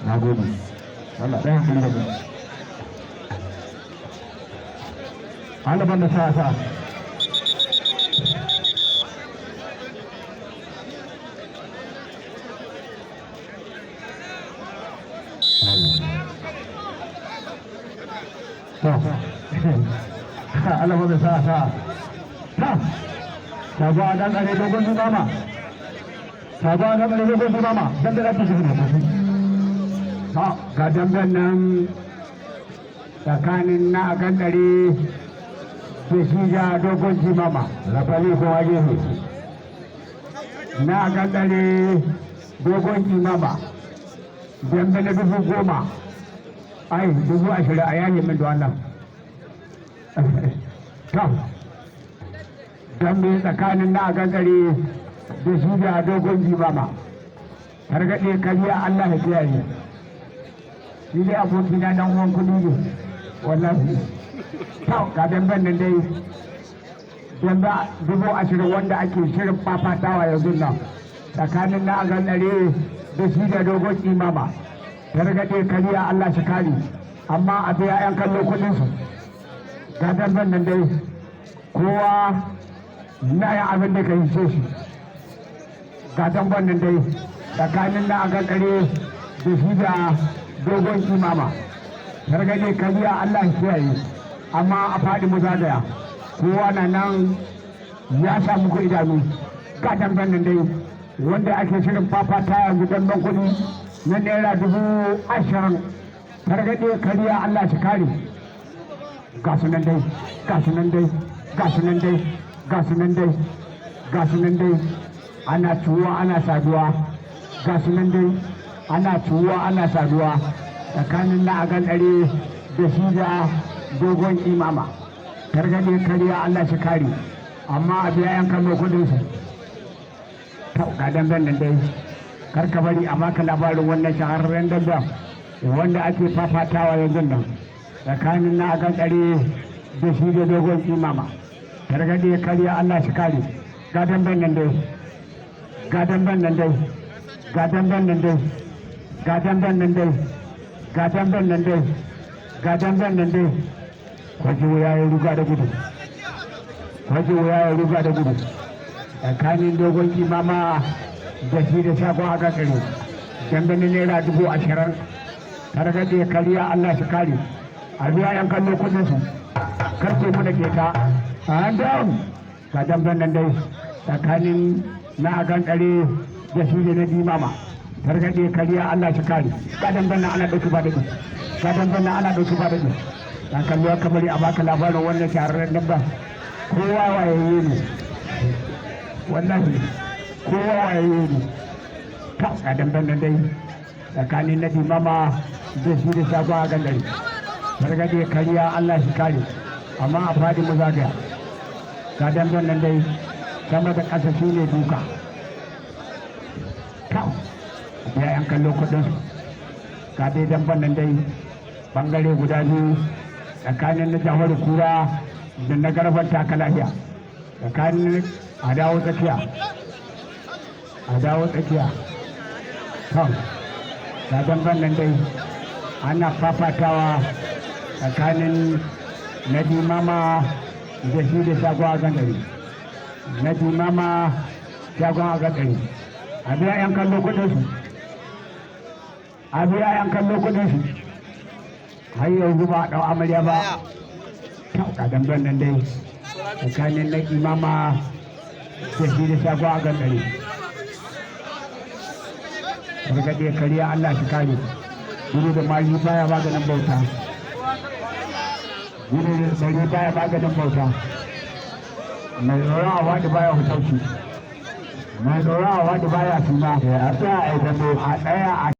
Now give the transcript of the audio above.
na gode Allah ɗaya kuri da gani alaban da sa sa alaban da sa sa sabo a dan kare dogon su mama sabo a dan kare dogon su mama dan da ake shigo ha ga dangan nan tsakanin na akan dare da shi ga dogon ji mama rafali ko waje ne na akan dare dogon ji mama dambe na 10,000 ai 20,000 a yayin min da wannan to dambe tsakanin na gangare da shi da dogon jimama targaɗe kariya Allah ya kiyaye shi dai abokina dan uwan kudi ne wallahi to ga damben nan dai dambe 20,000 wanda ake shirin fafatawa yanzu nan tsakanin na gangare da shi da dogon jimama targaɗe kariya Allah shi kare amma a biya 'yan kallo kudinsu ga damben nan dai kowa na yin abin da ka yi so shi ga tambar nan dai tsakanin na aga kare da shi da dogon imama gargaje kariya Allah ya kiyaye amma a faɗi mu zagaya kowa na nan ya samu ku idanu ga tambar nan dai wanda ake shirin fafata yanzu don ban kuɗi na naira 20,000 gargaje kariya Allah shi kare ga su nan dai ga su nan dai ga su nan dai ga su nan dai ga su nan dai ana tuwa ana saduwa ga su nan dai ana tuwa ana saduwa tsakanin na agan dare da shi da dogon imama gargade kariya Allah shi kare amma a biya yan kallo kudin su ga damben nan dai karka bari a baka labarin wannan shahararren damben wanda ake fafatawa yanzu nan tsakanin na agan dare da shi da dogon imama gargaɗe kariya Allah shi kare gadon ban nan dai gadon ban nan dai gadon ban nan dai gadon ban nan dai gadon ban nan dai gadon ban nan dai kwaje ya yi ruga da gudu kwaje ya yi ruga da gudu tsakanin dogon imama da shi da shagon aka tsare dambe na naira 20,000 gargaɗe kariya Allah shi kare a biya yan kallo kudin su karfe mu da ke ta down ga damben nan dai tsakanin na agan dare da shi da na dimama gargaɗe kariya Allah shi kare ga damben nan ana ɗauki ba daɗi ga damben nan ana ɗauki ba daɗi dan kallo kamar a baka labarin wannan shahararren dabba kowa wayayye ne wallahi kowa wayayye ne ta ga damben nan dai tsakanin na dimama da shi da shagon agan dare gargaɗe kariya Allah shi kare amma a faɗi mu zagaya ga damben nan dai sama da ƙasa shi ne duka kawo ya yan kallo kudin ga dai damben nan dai bangare guda biyu tsakanin na jahar kura da na garbar taka lafiya tsakanin a dawo tsakiya kawo ga damben nan dai ana fafatawa tsakanin na dimama da shi da shagon a gandari na dimama shagon a gandari a biya yan kallo kudinsu a biya yan kallo kudinsu har yanzu ba a ɗau amarya ba kyau ga damben nan dai tsakanin na imama da shi da shagon a gandari gargaɗe kariya Allah shi kare gudu da mali baya maganin bauta gudu da tsari baya maganin bauta mai tsoron a wadi baya hutauci mai tsoron a wadi baya suna a tsaya a